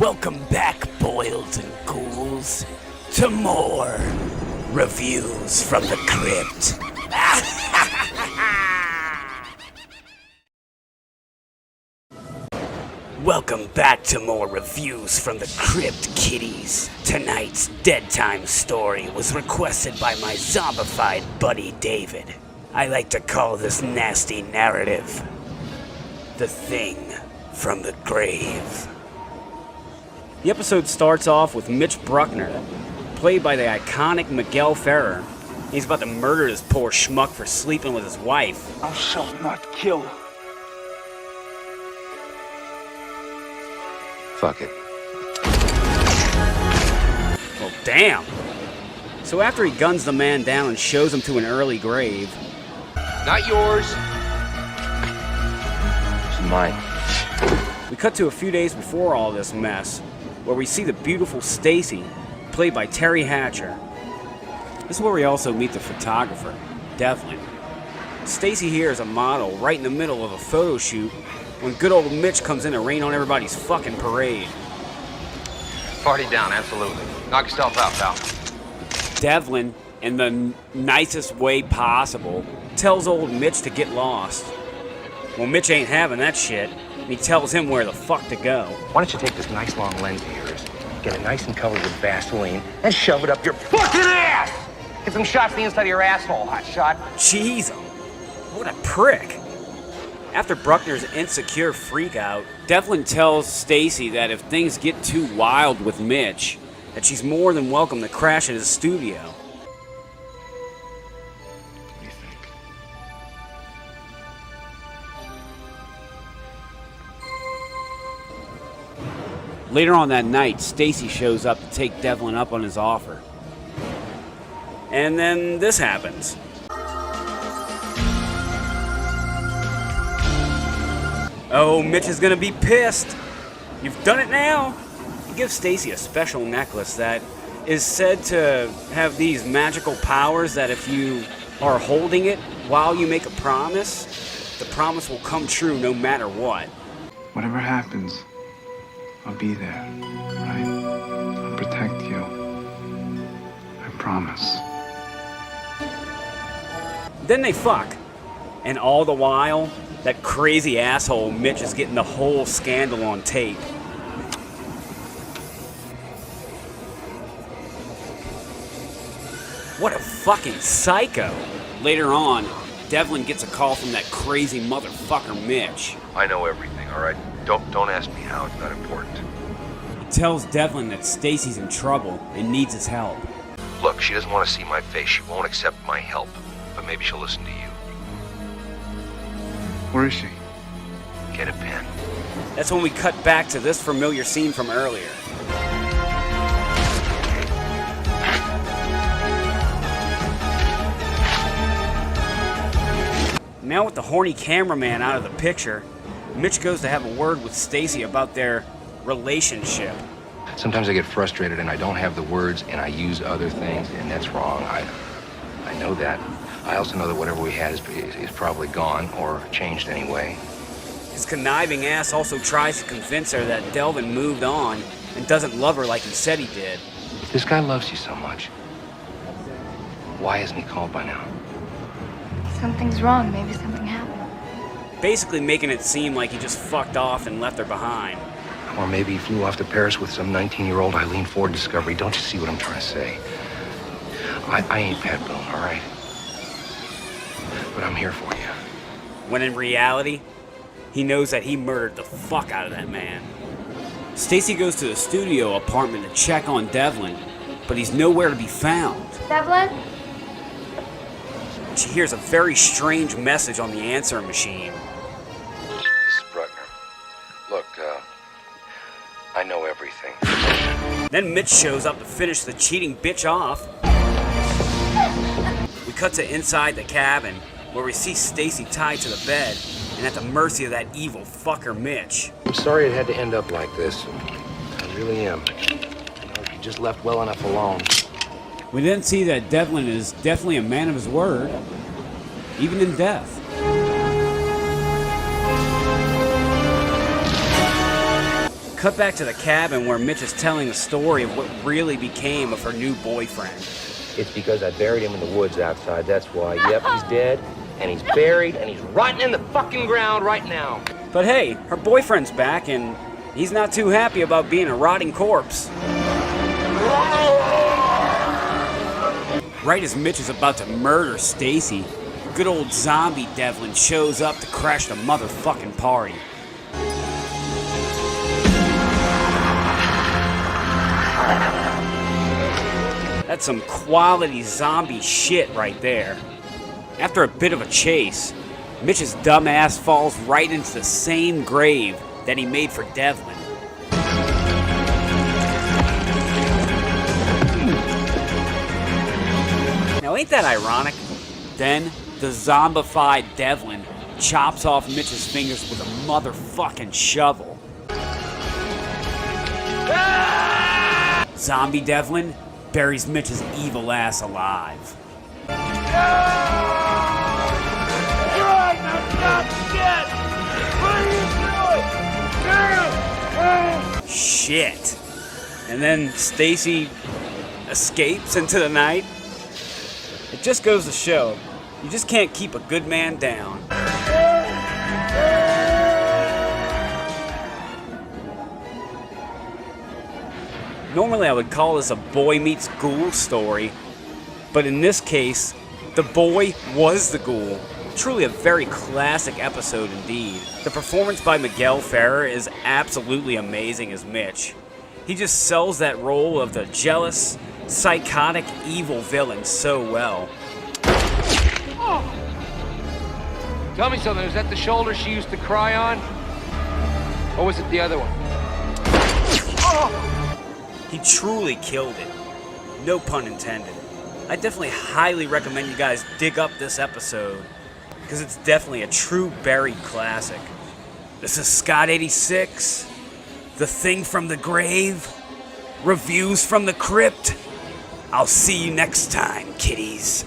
Welcome back, boils and ghouls, to more reviews from the Crypt. Welcome back to more reviews from the Crypt, kiddies. Tonight's Dead Time story was requested by my zombified buddy David. I like to call this nasty narrative The Thing from the Grave. The episode starts off with Mitch Bruckner, played by the iconic Miguel Ferrer. He's about to murder this poor schmuck for sleeping with his wife. Thou shalt not kill. Fuck it. Well, damn. So after he guns the man down and shows him to an early grave... Not yours. It's mine. We cut to a few days before all this mess, where we see the beautiful Stacy, played by Terry Hatcher. This is where we also meet the photographer, Devlin. Stacy here is a model right in the middle of a photo shoot when good old Mitch comes in to rain on everybody's fucking parade. Party down, absolutely. Knock yourself out, pal. Devlin, in the nicest way possible, tells old Mitch to get lost. Well, Mitch ain't having that shit, and he tells him where the fuck to go. Why don't you take this nice long lens of yours, get it nice and covered with Vaseline, and shove it up your fucking ass! Get some shots to the inside of your asshole, hot shot. Jeez, what a prick. After Bruckner's insecure freakout, Devlin tells Stacy that if things get too wild with Mitch, that she's more than welcome to crash at his studio. What do you think? Later on that night, Stacy shows up to take Devlin up on his offer. And then this happens. Oh, Mitch is gonna be pissed. You've done it now. He gives Stacy a special necklace that is said to have these magical powers that if you are holding it while you make a promise, the promise will come true no matter what. Whatever happens, I'll be there, right? I'll protect you. I promise. Then they fuck. And all the while, that crazy asshole Mitch is getting the whole scandal on tape. What a fucking psycho. Later on, Devlin gets a call from that crazy motherfucker Mitch. I know everything, all right? Don't ask me how. It's not important. He tells Devlin that Stacy's in trouble and needs his help. Look, she doesn't want to see my face. She won't accept my help. But maybe she'll listen to you. Where is she? Get a pen. That's when we cut back to this familiar scene from earlier. Now with the horny cameraman out of the picture, Mitch goes to have a word with Stacy about their relationship. Sometimes I get frustrated and I don't have the words and I use other things, and that's wrong. I know that. I also know that whatever we had is probably gone or changed anyway. His conniving ass also tries to convince her that Delvin moved on and doesn't love her like he said he did. If this guy loves you so much, why hasn't he called by now? Something's wrong. Maybe something happened. Basically making it seem like he just fucked off and left her behind. Or maybe he flew off to Paris with some 19-year-old Eileen Ford discovery. Don't you see what I'm trying to say? I ain't Pat Boone, all right? But I'm here for you. When in reality, he knows that he murdered the fuck out of that man. Stacy goes to the studio apartment to check on Devlin, but he's nowhere to be found. Devlin? She hears a very strange message on the answering machine. This is Bruckner. Look, I know everything. Then Mitch shows up to finish the cheating bitch off. We cut to inside the cabin, where we see Stacy tied to the bed and at the mercy of that evil fucker Mitch. I'm sorry it had to end up like this. I really am. You know, if you just left well enough alone. We then see that Devlin is definitely a man of his word, even in death. cut back to the cabin where Mitch is telling the story of what really became of her new boyfriend. It's because I buried him in the woods outside, that's why. Yep, he's dead, and he's buried, and he's rotting in the fucking ground right now. But hey, her boyfriend's back, and he's not too happy about being a rotting corpse. Right as Mitch is about to murder Stacy, good old zombie Devlin shows up to crash the motherfucking party. That's some quality zombie shit right there. After a bit of a chase, Mitch's dumbass falls right into the same grave that he made for Devlin. Now ain't that ironic? Then, the zombified Devlin chops off Mitch's fingers with a motherfucking shovel. Zombie Devlin buries Mitch's evil ass alive. Shit. And then Stacy escapes into the night. It just goes to show, you just can't keep a good man down. Normally I would call this a boy meets ghoul story, but in this case, the boy was the ghoul. Truly a very classic episode indeed. The performance by Miguel Ferrer is absolutely amazing as Mitch. He just sells that role of the jealous, psychotic, evil villain so well. Tell me something, was that the shoulder she used to cry on? Or was it the other one? He truly killed it. No pun intended. I definitely highly recommend you guys dig up this episode, because it's definitely a true buried classic. This is Scott86, The Thing from the Grave, Reviews from the Crypt. I'll see you next time, kiddies.